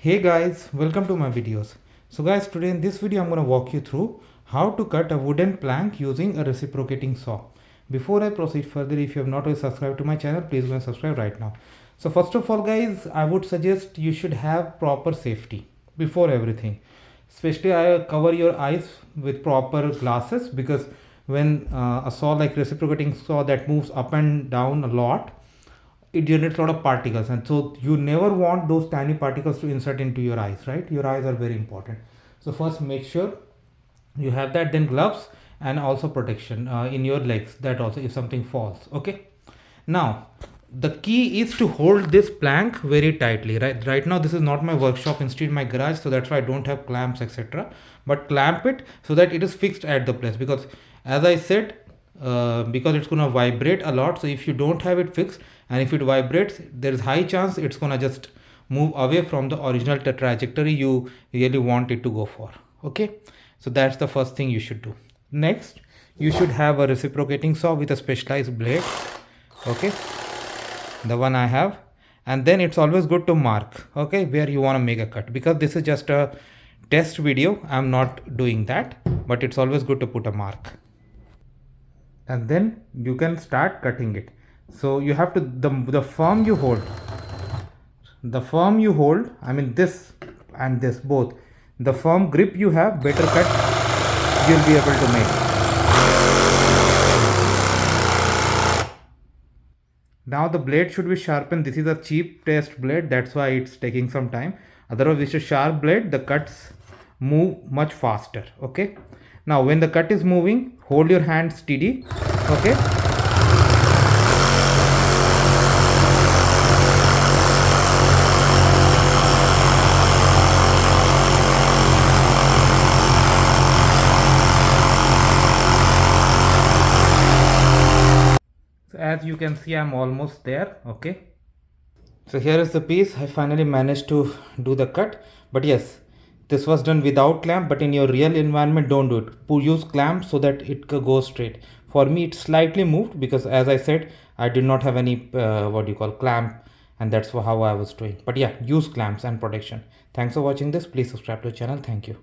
Hey guys, welcome to my videos. So guys, today in this video I'm going to walk you through how to cut a wooden plank using a reciprocating saw. Before I proceed further, if you have not yet subscribed to my channel, please go and subscribe right now. So first of all guys, I would suggest you should have proper safety before everything. Especially I cover your eyes with proper glasses, because when a saw like reciprocating saw that moves up and down a lot, it generates a lot of particles, and so you never want those tiny particles to insert into your eyes, right? Your eyes are very important. So first make sure you have that, then gloves, and also protection in your legs, that also if something falls. Okay, now the key is to hold this plank very tightly. Right now this is not my workshop, instead my garage, so that's why I don't have clamps etc, but clamp it so that it is fixed at the place, because as I said, because it's gonna vibrate a lot. So if you don't have it fixed, and if it vibrates, there is high chance it's gonna just move away from the original trajectory you really want it to go for. Okay, so that's the first thing you should do. Next, you should have a reciprocating saw with a specialized blade. Okay, the one I have. And then it's always good to mark, okay, where you want to make a cut, because this is just a test video. I'm not doing that, but it's always good to put a mark, and then you can start cutting it. So you have to, the firm you hold, I mean this and this both, the firm grip you have, better cut you'll be able to make. Now the blade should be sharpened. This is a cheap test blade, that's why it's taking some time. Otherwise with a sharp blade the cuts move much faster. Okay, now when the cut is moving, hold your hand steady. Okay, so as you can see, I'm almost there. Okay, so here is the piece. I finally managed to do the cut. But yes, this was done without clamp, but in your real environment don't do it. Use clamp so that it goes straight. For me it slightly moved, because as I said, I did not have any clamp, and that's how I was doing. But yeah, use clamps and protection. Thanks for watching this. Please subscribe to the channel. Thank you.